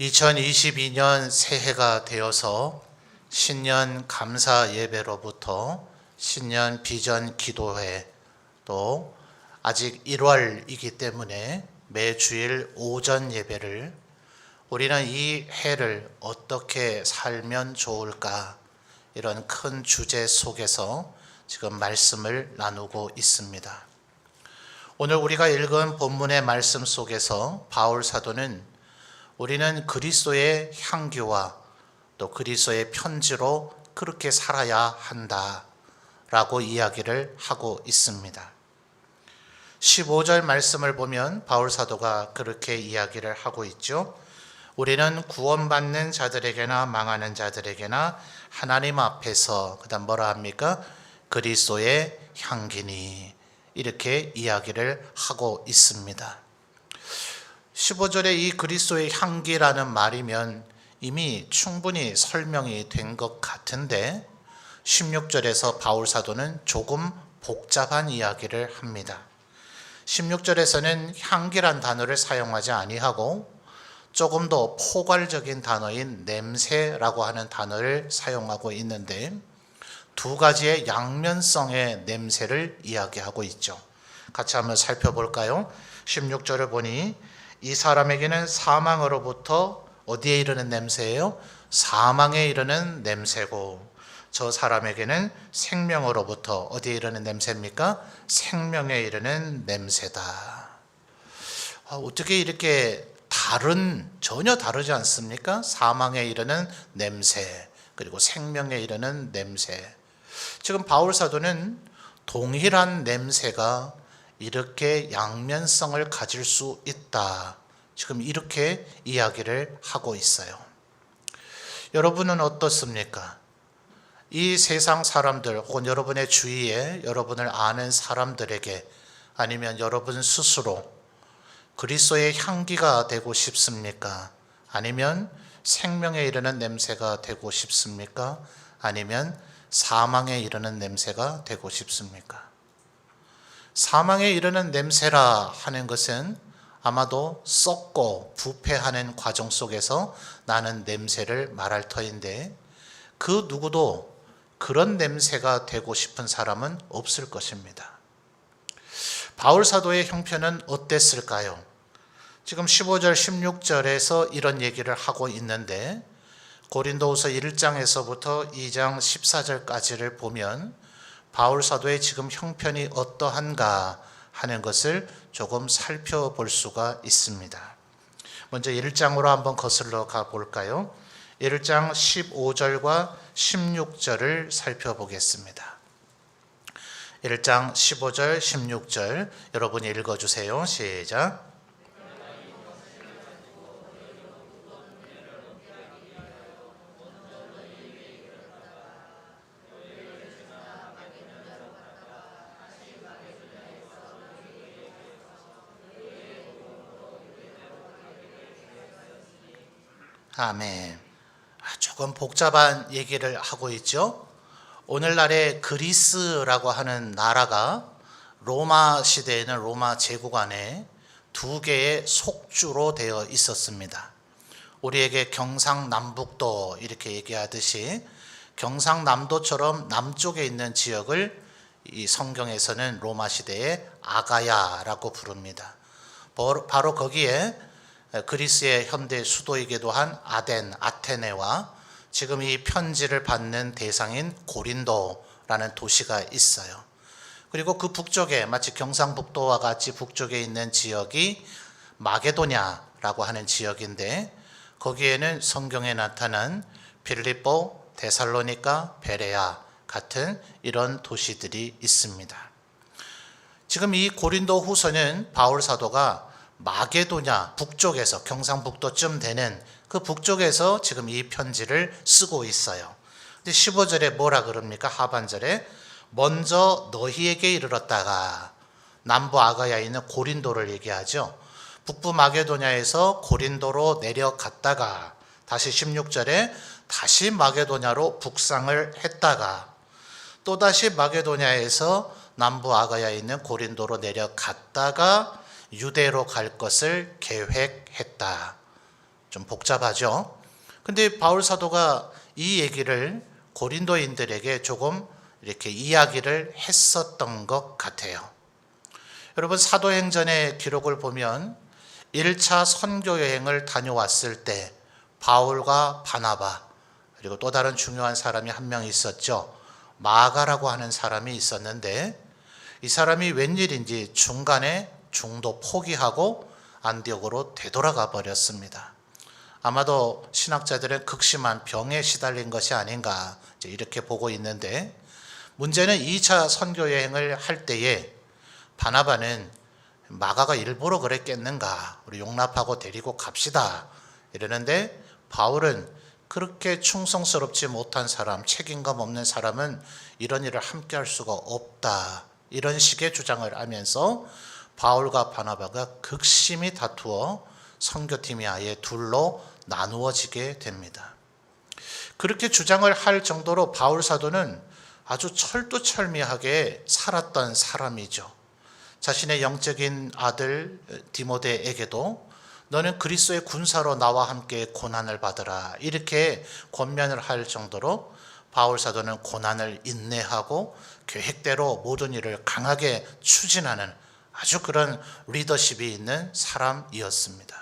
2022년 새해가 되어서 신년 감사 예배로부터 신년 비전 기도회, 또 아직 1월이기 때문에 매주일 오전 예배를 우리는 이 해를 어떻게 살면 좋을까, 이런 큰 주제 속에서 지금 말씀을 나누고 있습니다. 오늘 우리가 읽은 본문의 말씀 속에서 바울 사도는 우리는 그리스도의 향기와 또 그리스도의 편지로 그렇게 살아야 한다 라고 이야기를 하고 있습니다. 15절 말씀을 보면 바울 사도가 그렇게 이야기를 하고 있죠. 우리는 구원받는 자들에게나 망하는 자들에게나 하나님 앞에서, 그 다음 뭐라 합니까? 그리스도의 향기니, 이렇게 이야기를 하고 있습니다. 15절에 이 그리스도의 향기라는 말이면 이미 충분히 설명이 된 것 같은데 16절에서 바울 사도는 조금 복잡한 이야기를 합니다. 16절에서는 향기란 단어를 사용하지 아니하고 조금 더 포괄적인 단어인 냄새라고 하는 단어를 사용하고 있는데 두 가지의 양면성의 냄새를 이야기하고 있죠. 같이 한번 살펴볼까요? 16절을 보니 이 사람에게는 사망으로부터 어디에 이르는 냄새예요? 사망에 이르는 냄새고, 저 사람에게는 생명으로부터 어디에 이르는 냄새입니까? 생명에 이르는 냄새다. 어떻게 이렇게 전혀 다르지 않습니까? 사망에 이르는 냄새, 그리고 생명에 이르는 냄새. 지금 바울 사도는 동일한 냄새가 이렇게 양면성을 가질 수 있다, 지금 이렇게 이야기를 하고 있어요. 여러분은 어떻습니까? 이 세상 사람들 혹은 여러분의 주위에 여러분을 아는 사람들에게, 아니면 여러분 스스로 그리스도의 향기가 되고 싶습니까? 아니면 생명에 이르는 냄새가 되고 싶습니까? 아니면 사망에 이르는 냄새가 되고 싶습니까? 사망에 이르는 냄새라 하는 것은 아마도 썩고 부패하는 과정 속에서 나는 냄새를 말할 터인데, 그 누구도 그런 냄새가 되고 싶은 사람은 없을 것입니다. 바울 사도의 형편은 어땠을까요? 지금 15절 16절에서 이런 얘기를 하고 있는데 고린도후서 1장에서부터 2장 14절까지를 보면 바울 사도의 지금 형편이 어떠한가 하는 것을 조금 살펴볼 수가 있습니다. 먼저 1장으로 한번 거슬러 가볼까요? 1장 15절과 16절을 살펴보겠습니다. 1장 15절 16절 여러분이 읽어주세요. 시작. 아멘. 조금 복잡한 얘기를 하고 있죠. 오늘날의 그리스라고 하는 나라가 로마 시대에는 로마 제국 안에 두 개의 속주로 되어 있었습니다. 우리에게 경상남북도 이렇게 얘기하듯이 경상남도처럼 남쪽에 있는 지역을 이 성경에서는 로마 시대의 아가야라고 부릅니다. 바로 거기에 그리스의 현대 수도이기도 한 아테네와 지금 이 편지를 받는 대상인 고린도라는 도시가 있어요. 그리고 그 북쪽에, 마치 경상북도와 같이 북쪽에 있는 지역이 마게도냐라고 하는 지역인데, 거기에는 성경에 나타난 빌립보, 데살로니가, 베레아 같은 이런 도시들이 있습니다. 지금 이 고린도 후서는 바울 사도가 마게도냐 북쪽에서, 경상북도쯤 되는 그 북쪽에서 지금 이 편지를 쓰고 있어요. 근데 15절에 뭐라 그럽니까? 하반절에 먼저 너희에게 이르렀다가, 남부 아가야에 있는 고린도를 얘기하죠. 북부 마게도냐에서 고린도로 내려갔다가 다시 16절에 다시 마게도냐로 북상을 했다가 또다시 마게도냐에서 남부 아가야에 있는 고린도로 내려갔다가 유대로 갈 것을 계획했다. 좀 복잡하죠. 근데 바울 사도가 이 얘기를 고린도인들에게 조금 이렇게 이야기를 했었던 것 같아요. 여러분, 사도행전의 기록을 보면 1차 선교 여행을 다녀왔을 때 바울과 바나바, 그리고 또 다른 중요한 사람이 한 명 있었죠. 마가라고 하는 사람이 있었는데, 이 사람이 웬일인지 중간에 중도 포기하고 안디옥으로 되돌아가 버렸습니다. 아마도 신학자들은 극심한 병에 시달린 것이 아닌가 이렇게 보고 있는데, 문제는 2차 선교 여행을 할 때에 바나바는 마가가 일부러 그랬겠는가, 우리 용납하고 데리고 갑시다 이러는데, 바울은 그렇게 충성스럽지 못한 사람, 책임감 없는 사람은 이런 일을 함께 할 수가 없다, 이런 식의 주장을 하면서 바울과 바나바가 극심히 다투어 선교팀이 아예 둘로 나누어지게 됩니다. 그렇게 주장을 할 정도로 바울 사도는 아주 철두철미하게 살았던 사람이죠. 자신의 영적인 아들 디모데에게도 너는 그리스도의 군사로 나와 함께 고난을 받으라, 이렇게 권면을 할 정도로 바울 사도는 고난을 인내하고 계획대로 모든 일을 강하게 추진하는 아주 그런 리더십이 있는 사람이었습니다.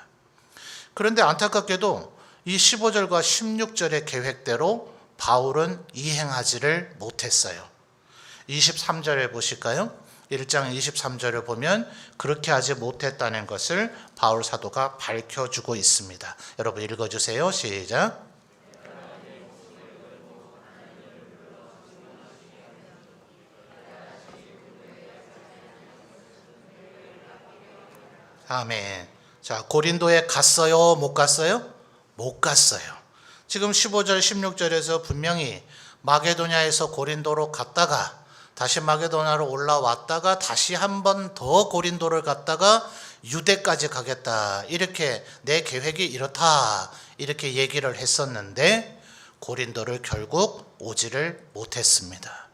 그런데 안타깝게도 이 15절과 16절의 계획대로 바울은 이행하지를 못했어요. 23절에 보실까요? 1장 23절을 보면 그렇게 하지 못했다는 것을 바울 사도가 밝혀주고 있습니다. 여러분 읽어주세요. 시작. 아멘. 자, 고린도에 갔어요? 못 갔어요? 못 갔어요. 지금 15절, 16절에서 분명히 마게도냐에서 고린도로 갔다가 다시 마게도냐로 올라왔다가 다시 한 번 더 고린도를 갔다가 유대까지 가겠다, 이렇게 내 계획이 이렇다, 이렇게 얘기를 했었는데 고린도를 결국 오지를 못했습니다.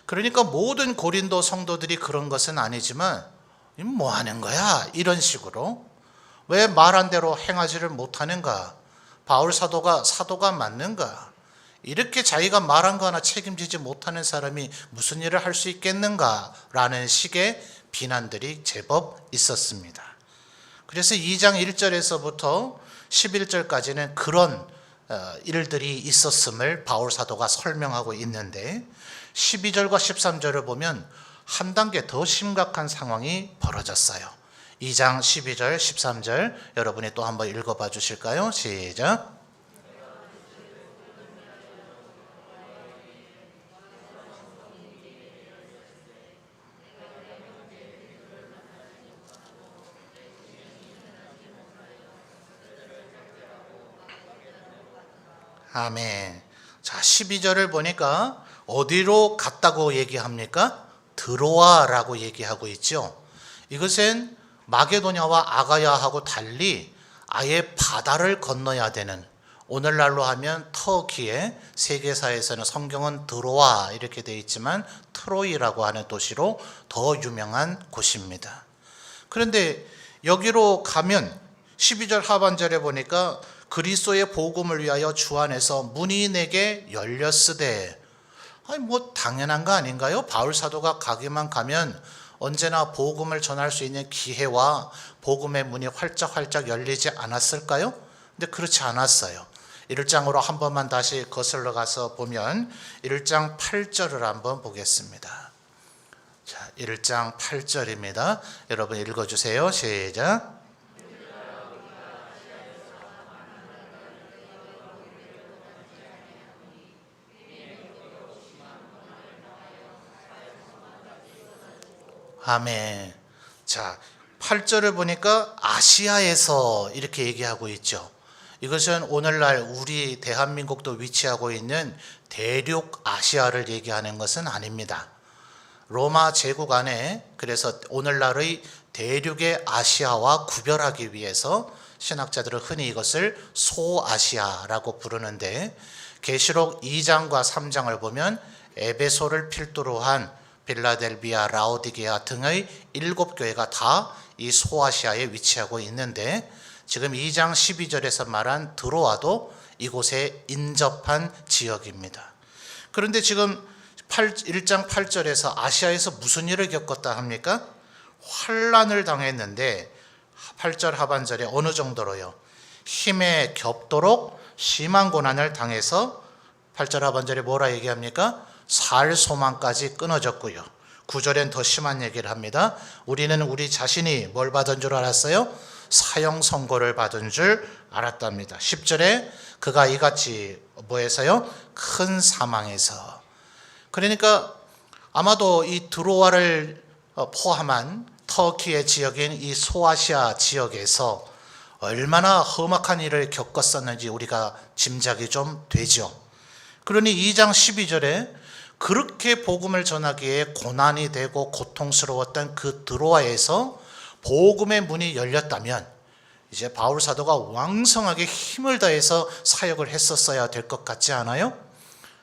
그러니까 모든 고린도 성도들이 그런 것은 아니지만 뭐 하는 거야, 이런 식으로 왜 말한 대로 행하지를 못하는가, 바울 사도가 맞는가, 이렇게 자기가 말한 거 하나 책임지지 못하는 사람이 무슨 일을 할 수 있겠는가라는 식의 비난들이 제법 있었습니다. 그래서 2장 1절에서부터 11절까지는 그런 일들이 있었음을 바울 사도가 설명하고 있는데, 12절과 13절을 보면 한 단계 더 심각한 상황이 벌어졌어요. 2장 12절, 13절 여러분이 또 한번 읽어봐 주실까요? 시작. 아멘. 자, 12절을 보니까 어디로 갔다고 얘기합니까? 드로아라고 얘기하고 있죠. 이것은 마게도냐와 아가야하고 달리 아예 바다를 건너야 되는, 오늘날로 하면 터키의 세계사에서는 성경은 드로아 이렇게 되어 있지만 트로이라고 하는 도시로 더 유명한 곳입니다. 그런데 여기로 가면 12절 하반절에 보니까 그리스도의 복음을 위하여 주 안에서 문이 내게 열렸으되, 아니 뭐 당연한 거 아닌가요? 바울 사도가 가기만 가면 언제나 복음을 전할 수 있는 기회와 복음의 문이 활짝활짝 열리지 않았을까요? 근데 그렇지 않았어요. 1장으로 한 번만 다시 거슬러 가서 보면 1장 8절을 한번 보겠습니다. 자, 1장 8절입니다. 여러분 읽어주세요. 시작. 아멘. 자, 8절을 보니까 아시아에서 이렇게 얘기하고 있죠. 이것은 오늘날 우리 대한민국도 위치하고 있는 대륙 아시아를 얘기하는 것은 아닙니다. 로마 제국 안에, 그래서 오늘날의 대륙의 아시아와 구별하기 위해서 신학자들은 흔히 이것을 소아시아라고 부르는데, 계시록 2장과 3장을 보면 에베소를 필두로 한 빌라델비아, 라오디게아 등의 7교회가 다 이 소아시아에 위치하고 있는데, 지금 2장 12절에서 말한 드로아도 이곳에 인접한 지역입니다. 그런데 지금 1장 8절에서 아시아에서 무슨 일을 겪었다 합니까? 환난을 당했는데 8절 하반절에 어느 정도로요? 힘에 겹도록 심한 고난을 당해서 8절 하반절에 뭐라 얘기합니까? 살 소망까지 끊어졌고요. 9절엔 더 심한 얘기를 합니다. 우리는 우리 자신이 뭘 받은 줄 알았어요? 사형 선고를 받은 줄 알았답니다. 10절에 그가 이같이 뭐에서요? 큰 사망에서. 그러니까 아마도 이 드로아를 포함한 터키의 지역인 이 소아시아 지역에서 얼마나 험악한 일을 겪었었는지 우리가 짐작이 좀 되죠. 그러니 2장 12절에 그렇게 복음을 전하기에 고난이 되고 고통스러웠던 그 드로아에서 복음의 문이 열렸다면 이제 바울 사도가 왕성하게 힘을 다해서 사역을 했었어야 될 것 같지 않아요?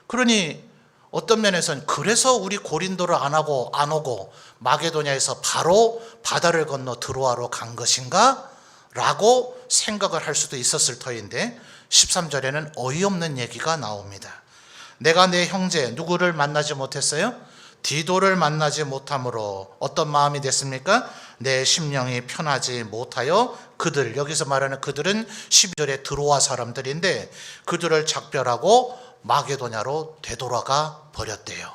그러니 어떤 면에서는 그래서 우리 고린도를 안 오고 마게도냐에서 바로 바다를 건너 드로아로 간 것인가? 라고 생각을 할 수도 있었을 터인데 13절에는 어이없는 얘기가 나옵니다. 내가 내 형제 누구를 만나지 못했어요? 디도를 만나지 못함으로 어떤 마음이 됐습니까? 내 심령이 편하지 못하여 그들, 여기서 말하는 그들은 12절에 드로아 사람들인데 그들을 작별하고 마게도냐로 되돌아가 버렸대요.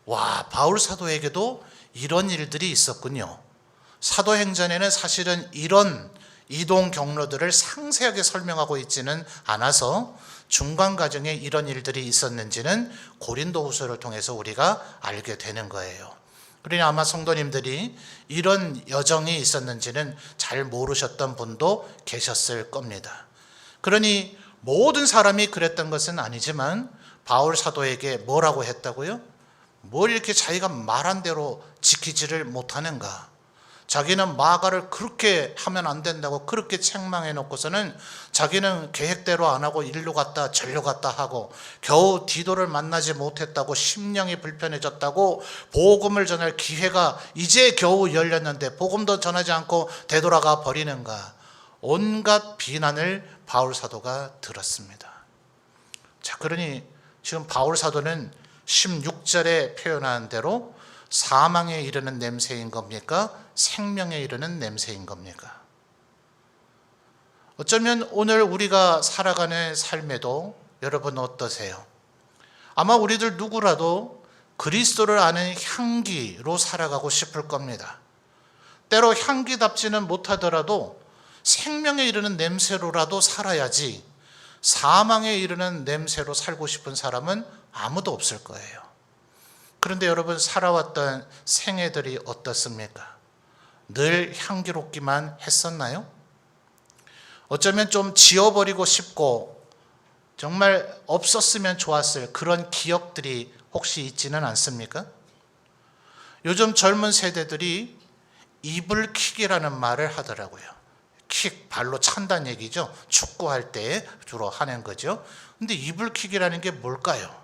와, 바울 사도에게도 이런 일들이 있었군요. 사도행전에는 사실은 이런 이동 경로들을 상세하게 설명하고 있지는 않아서 중간 과정에 이런 일들이 있었는지는 고린도후서를 통해서 우리가 알게 되는 거예요. 그러니 아마 성도님들이 이런 여정이 있었는지는 잘 모르셨던 분도 계셨을 겁니다. 그러니 모든 사람이 그랬던 것은 아니지만 바울 사도에게 뭐라고 했다고요? 뭘 이렇게 자기가 말한 대로 지키지를 못하는가? 자기는 마가를 그렇게 하면 안 된다고 그렇게 책망해 놓고서는 자기는 계획대로 안 하고 일로 갔다 절로 갔다 하고 겨우 디도를 만나지 못했다고 심령이 불편해졌다고 복음을 전할 기회가 이제 겨우 열렸는데 복음도 전하지 않고 되돌아가 버리는가? 온갖 비난을 바울 사도가 들었습니다. 자, 그러니 지금 바울 사도는 16절에 표현한 대로 사망에 이르는 냄새인 겁니까? 생명에 이르는 냄새인 겁니까? 어쩌면 오늘 우리가 살아가는 삶에도 여러분 어떠세요? 아마 우리들 누구라도 그리스도를 아는 향기로 살아가고 싶을 겁니다. 때로 향기답지는 못하더라도 생명에 이르는 냄새로라도 살아야지 사망에 이르는 냄새로 살고 싶은 사람은 아무도 없을 거예요. 그런데 여러분 살아왔던 생애들이 어떻습니까? 늘 향기롭기만 했었나요? 어쩌면 좀 지워버리고 싶고 정말 없었으면 좋았을 그런 기억들이 혹시 있지는 않습니까? 요즘 젊은 세대들이 이불킥이라는 말을 하더라고요. 킥, 발로 찬다는 얘기죠. 축구할 때 주로 하는 거죠. 근데 이불킥이라는 게 뭘까요?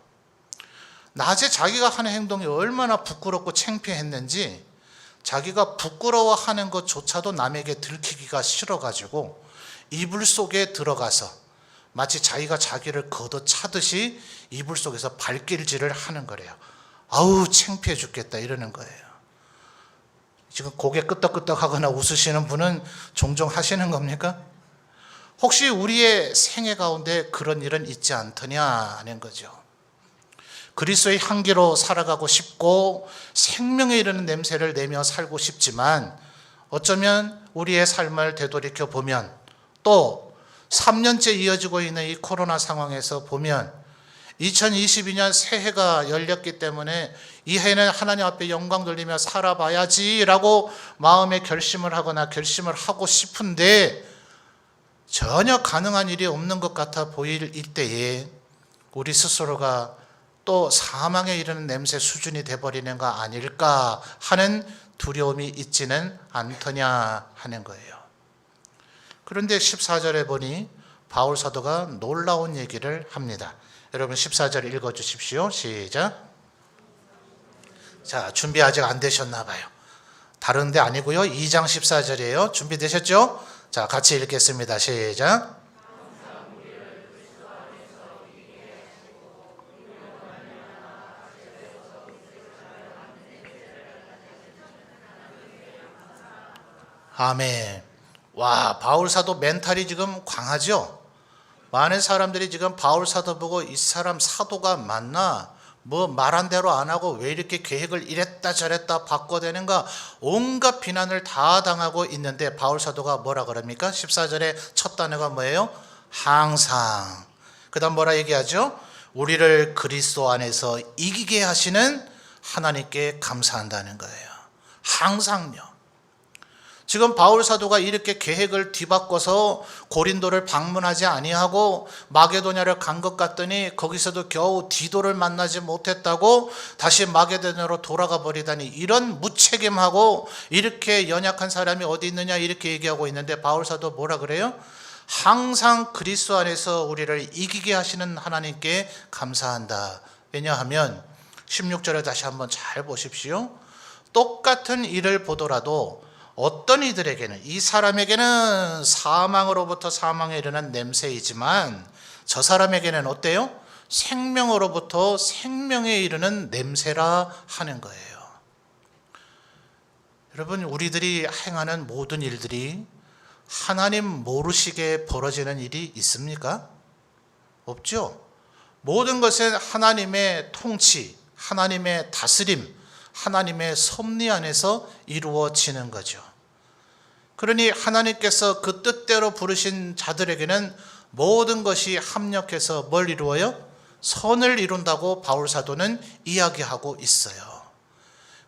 낮에 자기가 하는 행동이 얼마나 부끄럽고 창피했는지 자기가 부끄러워하는 것조차도 남에게 들키기가 싫어가지고 이불 속에 들어가서 마치 자기가 자기를 걷어차듯이 이불 속에서 발길질을 하는 거래요. 아우 창피해 죽겠다 이러는 거예요. 지금 고개 끄덕끄덕 하거나 웃으시는 분은 종종 하시는 겁니까? 혹시 우리의 생애 가운데 그런 일은 있지 않더냐 하는 거죠. 그리스도의 향기로 살아가고 싶고 생명에 이르는 냄새를 내며 살고 싶지만 어쩌면 우리의 삶을 되돌이켜 보면 또 3년째 이어지고 있는 이 코로나 상황에서 보면 2022년 새해가 열렸기 때문에 이 해는 하나님 앞에 영광 돌리며 살아봐야지라고 마음에 결심을 하거나 결심을 하고 싶은데 전혀 가능한 일이 없는 것 같아 보일 이때에 우리 스스로가 또 사망에 이르는 냄새 수준이 돼버리는 거 아닐까 하는 두려움이 있지는 않더냐 하는 거예요. 그런데 14절에 보니 바울 사도가 놀라운 얘기를 합니다. 여러분 14절 읽어주십시오. 시작. 자, 준비 아직 안 되셨나 봐요. 다른 데 아니고요. 2장 14절이에요. 준비되셨죠? 자, 같이 읽겠습니다. 시작. 아멘. 와, 바울 사도 멘탈이 지금 강하죠? 많은 사람들이 지금 바울 사도 보고 이 사람 사도가 맞나? 뭐 말한 대로 안 하고 왜 이렇게 계획을 이랬다 저랬다 바꿔대는가? 온갖 비난을 다 당하고 있는데 바울 사도가 뭐라 그럽니까? 14절에 첫 단어가 뭐예요? 항상. 그 다음 뭐라 얘기하죠? 우리를 그리스도 안에서 이기게 하시는 하나님께 감사한다는 거예요. 항상요. 지금 바울 사도가 이렇게 계획을 뒤바꿔서 고린도를 방문하지 아니하고 마게도냐를 간 것 같더니 거기서도 겨우 디도를 만나지 못했다고 다시 마게도냐로 돌아가 버리다니, 이런 무책임하고 이렇게 연약한 사람이 어디 있느냐 이렇게 얘기하고 있는데 바울 사도 뭐라 그래요? 항상 그리스도 안에서 우리를 이기게 하시는 하나님께 감사한다. 왜냐하면 16절을 다시 한번 잘 보십시오. 똑같은 일을 보더라도 어떤 이들에게는, 이 사람에게는 사망으로부터 사망에 이르는 냄새이지만 저 사람에게는 어때요? 생명으로부터 생명에 이르는 냄새라 하는 거예요. 여러분, 우리들이 행하는 모든 일들이 하나님 모르시게 벌어지는 일이 있습니까? 없죠. 모든 것은 하나님의 통치, 하나님의 다스림, 하나님의 섭리 안에서 이루어지는 거죠. 그러니 하나님께서 그 뜻대로 부르신 자들에게는 모든 것이 합력해서 뭘 이루어요? 선을 이룬다고 바울 사도는 이야기하고 있어요.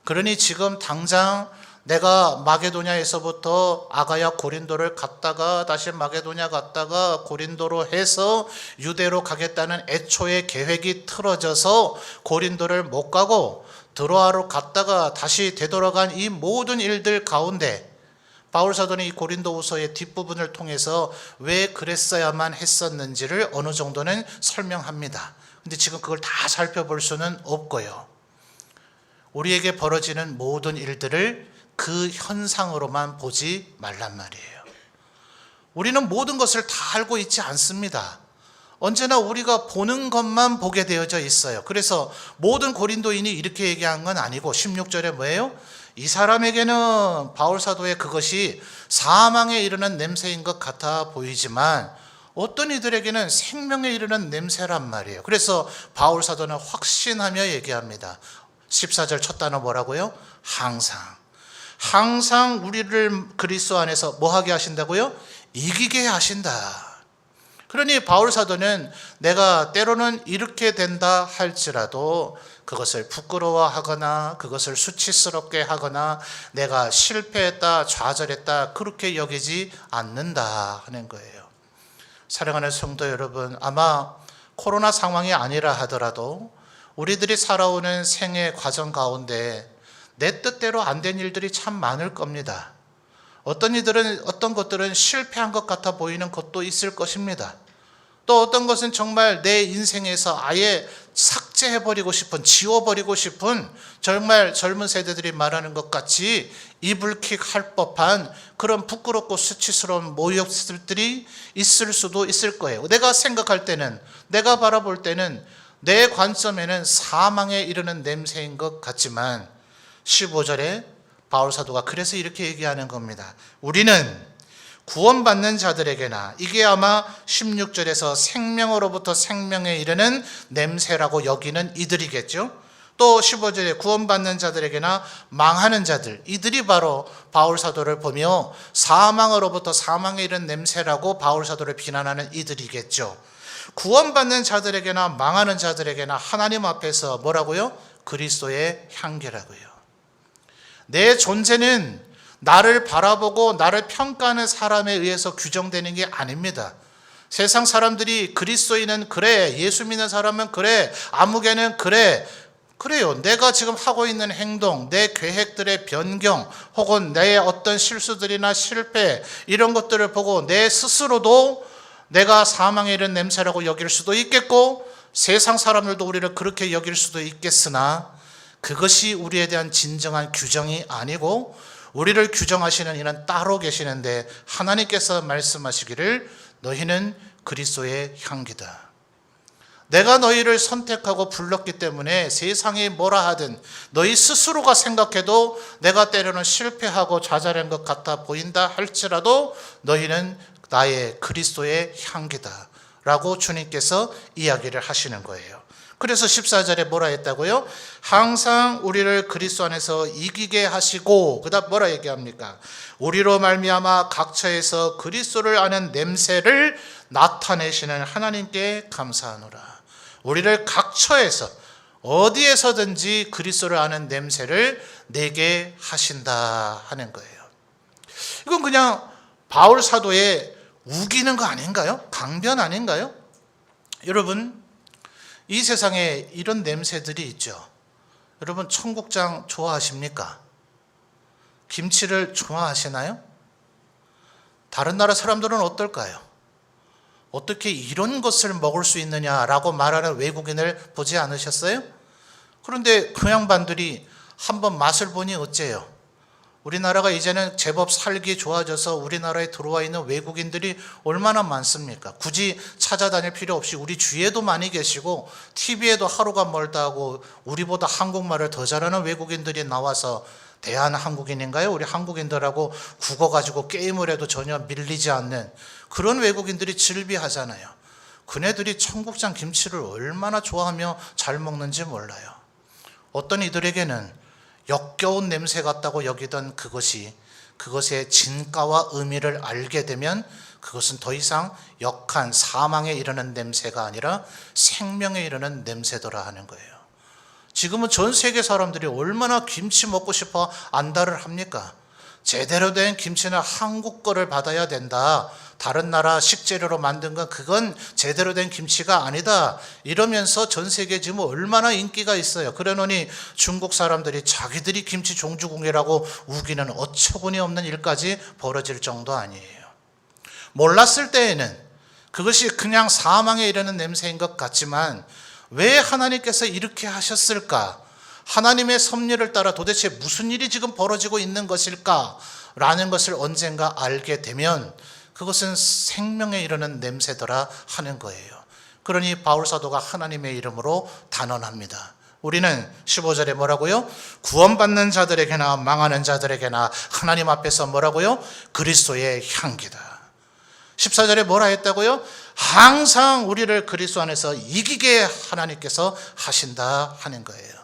그러니 지금 당장 내가 마게도냐에서부터 아가야 고린도를 갔다가 다시 마게도냐 갔다가 고린도로 해서 유대로 가겠다는 애초의 계획이 틀어져서 고린도를 못 가고 드로아로 갔다가 다시 되돌아간 이 모든 일들 가운데 바울 사도는 이 고린도후서의 뒷부분을 통해서 왜 그랬어야만 했었는지를 어느 정도는 설명합니다. 근데 지금 그걸 다 살펴볼 수는 없고요. 우리에게 벌어지는 모든 일들을 그 현상으로만 보지 말란 말이에요. 우리는 모든 것을 다 알고 있지 않습니다. 언제나 우리가 보는 것만 보게 되어져 있어요. 그래서 모든 고린도인이 이렇게 얘기한 건 아니고 16절에 뭐예요? 이 사람에게는 바울 사도의 그것이 사망에 이르는 냄새인 것 같아 보이지만 어떤 이들에게는 생명에 이르는 냄새란 말이에요. 그래서 바울 사도는 확신하며 얘기합니다. 14절 첫 단어 뭐라고요? 항상 우리를 그리스도 안에서 뭐 하게 하신다고요? 이기게 하신다. 그러니 바울 사도는 내가 때로는 이렇게 된다 할지라도 그것을 부끄러워하거나 그것을 수치스럽게 하거나 내가 실패했다 좌절했다 그렇게 여기지 않는다 하는 거예요. 사랑하는 성도 여러분, 아마 코로나 상황이 아니라 하더라도 우리들이 살아오는 생애 과정 가운데 내 뜻대로 안 된 일들이 참 많을 겁니다. 어떤 것들은 실패한 것 같아 보이는 것도 있을 것입니다. 또 어떤 것은 정말 내 인생에서 아예 삭제해버리고 싶은, 지워버리고 싶은, 정말 젊은 세대들이 말하는 것 같이 이불킥 할 법한 그런 부끄럽고 수치스러운 모욕들이 있을 수도 있을 거예요. 내가 생각할 때는, 내가 바라볼 때는 내 관점에는 사망에 이르는 냄새인 것 같지만 15절에 바울 사도가 그래서 이렇게 얘기하는 겁니다. 우리는 구원받는 자들에게나, 이게 아마 16절에서 생명으로부터 생명에 이르는 냄새라고 여기는 이들이겠죠. 또 15절에 구원받는 자들에게나 망하는 자들, 이들이 바로 바울 사도를 보며 사망으로부터 사망에 이르는 냄새라고 바울 사도를 비난하는 이들이겠죠. 구원받는 자들에게나 망하는 자들에게나 하나님 앞에서 뭐라고요? 그리스도의 향기라고요. 내 존재는 나를 바라보고 나를 평가하는 사람에 의해서 규정되는 게 아닙니다. 세상 사람들이 그리스도인은 그래, 예수 믿는 사람은 그래, 아무개는 그래, 그래요. 내가 지금 하고 있는 행동, 내 계획들의 변경, 혹은 내 어떤 실수들이나 실패, 이런 것들을 보고 내 스스로도 내가 사망에 이른 냄새라고 여길 수도 있겠고 세상 사람들도 우리를 그렇게 여길 수도 있겠으나 그것이 우리에 대한 진정한 규정이 아니고 우리를 규정하시는 이는 따로 계시는데 하나님께서 말씀하시기를 너희는 그리스도의 향기다. 내가 너희를 선택하고 불렀기 때문에 세상이 뭐라 하든 너희 스스로가 생각해도 내가 때로는 실패하고 좌절한 것 같아 보인다 할지라도 너희는 나의 그리스도의 향기다 라고 주님께서 이야기를 하시는 거예요. 그래서 14절에 뭐라 했다고요? 항상 우리를 그리스도 안에서 이기게 하시고, 그 다음 뭐라 얘기합니까? 우리로 말미암아 각처에서 그리스도를 아는 냄새를 나타내시는 하나님께 감사하노라. 우리를 각처에서 어디에서든지 그리스도를 아는 냄새를 내게 하신다 하는 거예요. 이건 그냥 바울 사도의 우기는 거 아닌가요? 강변 아닌가요? 여러분, 이 세상에 이런 냄새들이 있죠. 여러분, 청국장 좋아하십니까? 김치를 좋아하시나요? 다른 나라 사람들은 어떨까요? 어떻게 이런 것을 먹을 수 있느냐라고 말하는 외국인을 보지 않으셨어요? 그런데 그 양반들이 한번 맛을 보니 어째요? 우리나라가 이제는 제법 살기 좋아져서 우리나라에 들어와 있는 외국인들이 얼마나 많습니까? 굳이 찾아다닐 필요 없이 우리 주위에도 많이 계시고 TV에도 하루가 멀다 하고 우리보다 한국말을 더 잘하는 외국인들이 나와서 대한한국인인가요? 우리 한국인들하고 국어 가지고 게임을 해도 전혀 밀리지 않는 그런 외국인들이 즐비하잖아요. 그네들이 청국장 김치를 얼마나 좋아하며 잘 먹는지 몰라요. 어떤 이들에게는 역겨운 냄새 같다고 여기던 그것의 진가와 의미를 알게 되면 그것은 더 이상 역한 사망에 이르는 냄새가 아니라 생명에 이르는 냄새더라 하는 거예요. 지금은 전 세계 사람들이 얼마나 김치 먹고 싶어 안달을 합니까? 제대로 된 김치는 한국 거를 받아야 된다. 다른 나라 식재료로 만든 건 그건 제대로 된 김치가 아니다. 이러면서 전 세계에 지금 얼마나 인기가 있어요. 그러노니 중국 사람들이 자기들이 김치 종주국이라고 우기는 어처구니 없는 일까지 벌어질 정도 아니에요. 몰랐을 때에는 그것이 그냥 사망에 이르는 냄새인 것 같지만 왜 하나님께서 이렇게 하셨을까? 하나님의 섭리를 따라 도대체 무슨 일이 지금 벌어지고 있는 것일까? 라는 것을 언젠가 알게 되면 그것은 생명에 이르는 냄새더라 하는 거예요. 그러니 바울 사도가 하나님의 이름으로 단언합니다. 우리는 15절에 뭐라고요? 구원받는 자들에게나 망하는 자들에게나 하나님 앞에서 뭐라고요? 그리스도의 향기다. 14절에 뭐라 했다고요? 항상 우리를 그리스도 안에서 이기게 하나님께서 하신다 하는 거예요.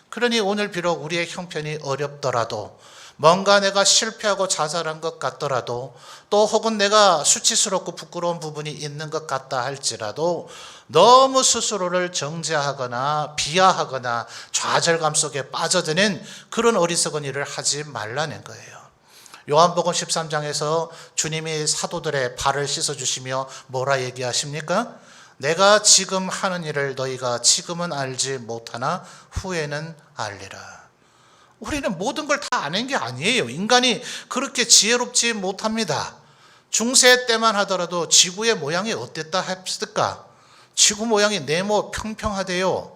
그러니 오늘 비록 우리의 형편이 어렵더라도 뭔가 내가 실패하고 자살한 것 같더라도 또 혹은 내가 수치스럽고 부끄러운 부분이 있는 것 같다 할지라도 너무 스스로를 정죄하거나 비하하거나 좌절감 속에 빠져드는 그런 어리석은 일을 하지 말라는 거예요. 요한복음 13장에서 주님이 사도들의 발을 씻어주시며 뭐라 얘기하십니까? 내가 지금 하는 일을 너희가 지금은 알지 못하나 후에는 알리라. 우리는 모든 걸 다 아는 게 아니에요. 인간이 그렇게 지혜롭지 못합니다. 중세 때만 하더라도 지구의 모양이 어땠다 했을까? 지구 모양이 네모 평평하대요.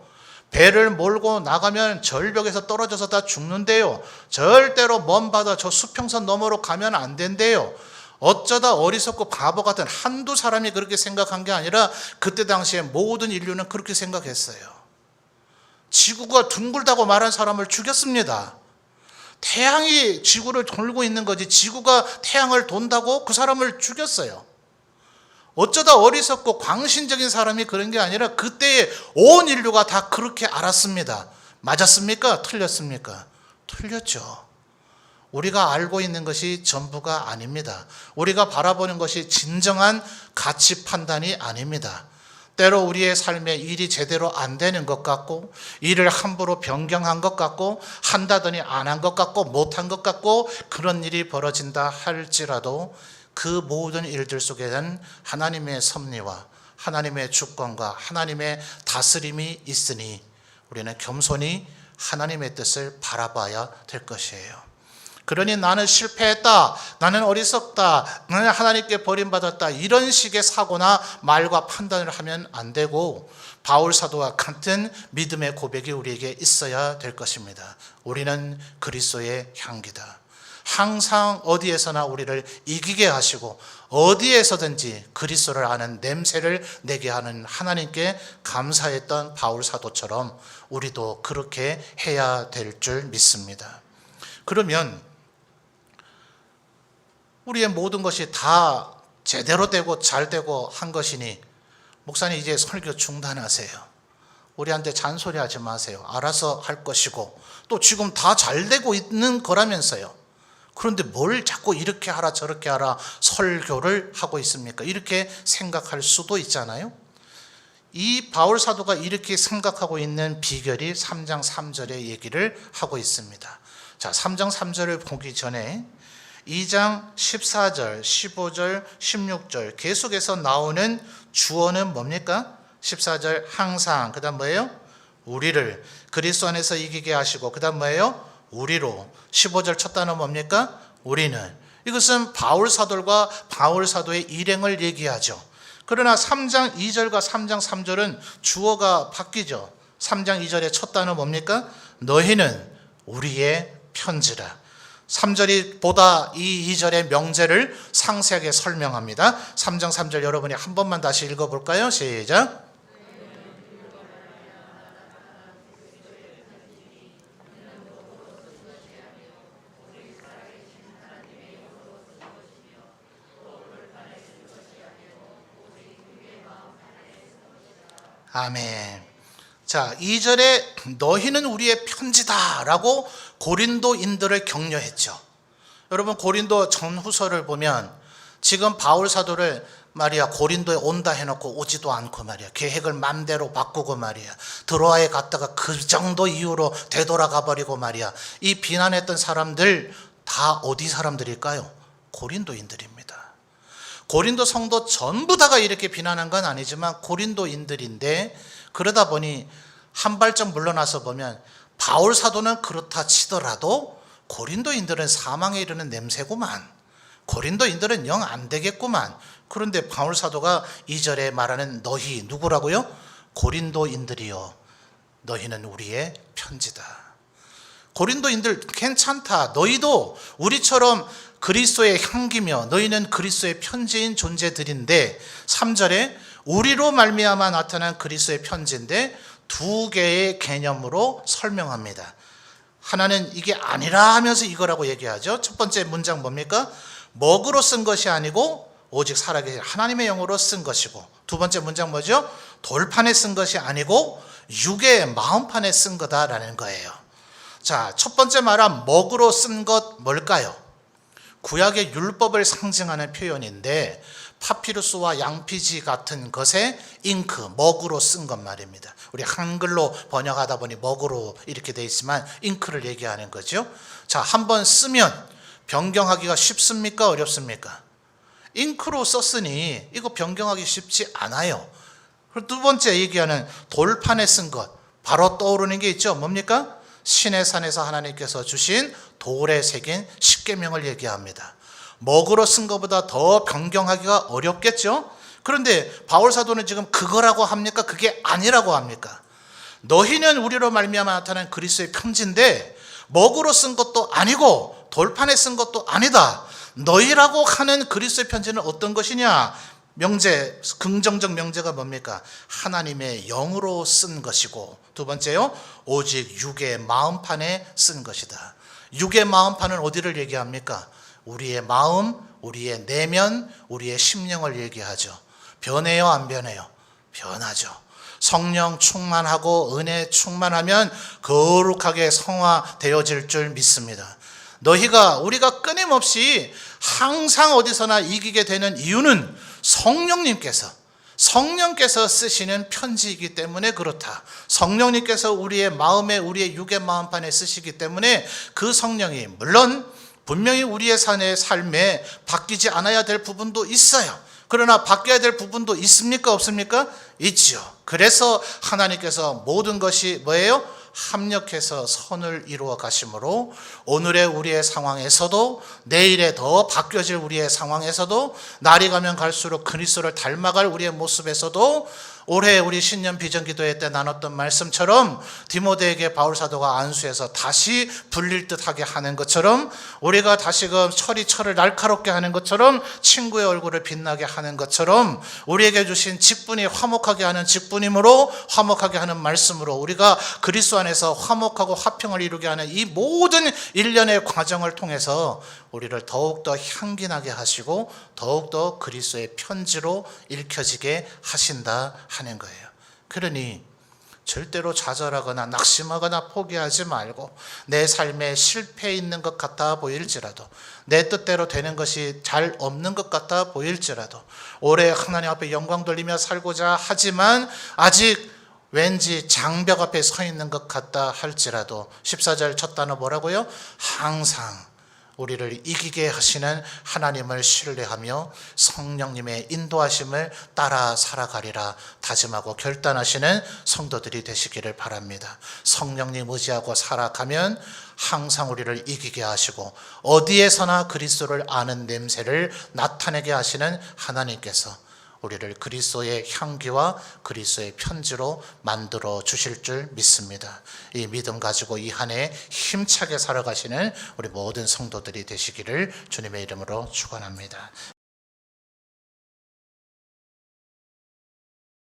배를 몰고 나가면 절벽에서 떨어져서 다 죽는데요. 절대로 먼 바다 저 수평선 너머로 가면 안 된대요. 어쩌다 어리석고 바보 같은 한두 사람이 그렇게 생각한 게 아니라 그때 당시에 모든 인류는 그렇게 생각했어요. 지구가 둥글다고 말한 사람을 죽였습니다. 태양이 지구를 돌고 있는 거지 지구가 태양을 돈다고 그 사람을 죽였어요. 어쩌다 어리석고 광신적인 사람이 그런 게 아니라 그때의 온 인류가 다 그렇게 알았습니다. 맞았습니까? 틀렸습니까? 틀렸죠. 우리가 알고 있는 것이 전부가 아닙니다. 우리가 바라보는 것이 진정한 가치 판단이 아닙니다. 때로 우리의 삶에 일이 제대로 안 되는 것 같고 일을 함부로 변경한 것 같고 한다더니 안 한 것 같고 못한 것 같고 그런 일이 벌어진다 할지라도 그 모든 일들 속에는 하나님의 섭리와 하나님의 주권과 하나님의 다스림이 있으니 우리는 겸손히 하나님의 뜻을 바라봐야 될 것이에요. 그러니 나는 실패했다, 나는 어리석다, 나는 하나님께 버림받았다 이런 식의 사고나 말과 판단을 하면 안 되고 바울 사도와 같은 믿음의 고백이 우리에게 있어야 될 것입니다. 우리는 그리스도의 향기다. 항상 어디에서나 우리를 이기게 하시고 어디에서든지 그리스도를 아는 냄새를 내게 하는 하나님께 감사했던 바울 사도처럼 우리도 그렇게 해야 될 줄 믿습니다. 그러면 우리의 모든 것이 다 제대로 되고 잘 되고 한 것이니 목사님 이제 설교 중단하세요. 우리한테 잔소리하지 마세요. 알아서 할 것이고 또 지금 다 잘 되고 있는 거라면서요. 그런데 뭘 자꾸 이렇게 하라 저렇게 하라 설교를 하고 있습니까? 이렇게 생각할 수도 있잖아요. 이 바울 사도가 이렇게 생각하고 있는 비결이 3장 3절의 얘기를 하고 있습니다. 자, 3장 3절을 보기 전에 2장 14절, 15절, 16절 계속해서 나오는 주어는 뭡니까? 14절 항상, 그 다음 뭐예요? 우리를 그리스도 안에서 이기게 하시고, 그 다음 뭐예요? 우리로. 15절 첫 단어 뭡니까? 우리는. 이것은 바울 사도가 바울 사도의 일행을 얘기하죠. 그러나 3장 2절과 3장 3절은 주어가 바뀌죠. 3장 2절의 첫 단어 뭡니까? 너희는 우리의 편지라. 3절이 보다 이 2절의 명제를 상세하게 설명합니다. 3장 3절 여러분이 한 번만 다시 읽어볼까요? 시작. 아멘. 자, 2절에 너희는 우리의 편지다 라고 고린도인들을 격려했죠. 여러분 고린도 전후서를 보면 지금 바울 사도를 말이야 고린도에 온다 해놓고 오지도 않고 말이야 계획을 맘대로 바꾸고 말이야 드로아에 갔다가 그 정도 이유로 되돌아가 버리고 말이야 이 비난했던 사람들 다 어디 사람들일까요? 고린도인들입니다. 고린도 성도 전부 다가 이렇게 비난한 건 아니지만 고린도인들인데 그러다 보니 한 발짝 물러나서 보면 바울 사도는 그렇다 치더라도 고린도인들은 사망에 이르는 냄새구만. 고린도인들은 영 안 되겠구만. 그런데 바울 사도가 2절에 말하는 너희 누구라고요? 고린도인들이요. 너희는 우리의 편지다. 고린도인들 괜찮다. 너희도 우리처럼 그리스도의 향기며 너희는 그리스도의 편지인 존재들인데 3절에 우리로 말미암아 나타난 그리스도의 편지인데 두 개의 개념으로 설명합니다. 하나는 이게 아니라 하면서 이거라고 얘기하죠. 첫 번째 문장 뭡니까? 먹으로 쓴 것이 아니고 오직 살아계신 하나님의 영으로 쓴 것이고 두 번째 문장 뭐죠? 돌판에 쓴 것이 아니고 육의 마음판에 쓴 거다라는 거예요. 자, 첫 번째 말한 먹으로 쓴 것 뭘까요? 구약의 율법을 상징하는 표현인데 파피루스와 양피지 같은 것에 잉크, 먹으로 쓴 것 말입니다. 우리 한글로 번역하다 보니 먹으로 이렇게 돼 있지만 잉크를 얘기하는 거죠. 자, 한번 쓰면 변경하기가 쉽습니까? 어렵습니까? 잉크로 썼으니 이거 변경하기 쉽지 않아요. 그리고 두 번째 얘기하는 돌판에 쓴 것, 바로 떠오르는 게 있죠. 뭡니까? 시내산에서 하나님께서 주신 돌에 새긴 십계명을 얘기합니다. 먹으로 쓴 것보다 더 변경하기가 어렵겠죠. 그런데 바울 사도는 지금 그거라고 합니까? 그게 아니라고 합니까? 너희는 우리로 말미암아 나타난 그리스도의 편지인데 먹으로 쓴 것도 아니고 돌판에 쓴 것도 아니다. 너희라고 하는 그리스도의 편지는 어떤 것이냐? 명제, 긍정적 명제가 뭡니까? 하나님의 영으로 쓴 것이고 두 번째요, 오직 육의 마음판에 쓴 것이다. 육의 마음판은 어디를 얘기합니까? 우리의 마음, 우리의 내면, 우리의 심령을 얘기하죠. 변해요, 안 변해요? 변하죠. 성령 충만하고 은혜 충만하면 거룩하게 성화되어질 줄 믿습니다. 우리가 끊임없이 항상 어디서나 이기게 되는 이유는 성령께서 쓰시는 편지이기 때문에 그렇다. 성령님께서 우리의 마음에 우리의 육의 마음판에 쓰시기 때문에 그 성령이 물론 분명히 우리의 삶에 바뀌지 않아야 될 부분도 있어요. 그러나 바뀌어야 될 부분도 있습니까? 없습니까? 있지요. 그래서 하나님께서 모든 것이 뭐예요? 합력해서 선을 이루어 가심으로 오늘의 우리의 상황에서도 내일에 더 바뀌어질 우리의 상황에서도 날이 가면 갈수록 그리스도를 닮아갈 우리의 모습에서도 올해 우리 신년 비전기도회 때 나눴던 말씀처럼 디모데에게 바울 사도가 안수해서 다시 불릴 듯하게 하는 것처럼, 우리가 다시금 철을 날카롭게 하는 것처럼, 친구의 얼굴을 빛나게 하는 것처럼, 우리에게 주신 직분이 화목하게 하는 직분이므로 화목하게 하는 말씀으로 우리가 그리스도 안에서 화목하고 화평을 이루게 하는 이 모든 일련의 과정을 통해서 우리를 더욱더 향기나게 하시고 더욱더 그리스도의 편지로 읽혀지게 하신다 하는 거예요. 그러니 절대로 좌절하거나 낙심하거나 포기하지 말고, 내 삶에 실패 있는 것 같아 보일지라도, 내 뜻대로 되는 것이 잘 없는 것 같아 보일지라도, 올해 하나님 앞에 영광 돌리며 살고자 하지만 아직 왠지 장벽 앞에 서 있는 것 같다 할지라도 14절 첫 단어 뭐라고요? 항상 우리를 이기게 하시는 하나님을 신뢰하며 성령님의 인도하심을 따라 살아가리라 다짐하고 결단하시는 성도들이 되시기를 바랍니다. 성령님 의지하고 살아가면 항상 우리를 이기게 하시고 어디에서나 그리스도를 아는 냄새를 나타내게 하시는 하나님께서 우리를 그리스도의 향기와 그리스도의 편지로 만들어 주실 줄 믿습니다. 이 믿음 가지고 이 한 해 힘차게 살아가시는 우리 모든 성도들이 되시기를 주님의 이름으로 축원합니다.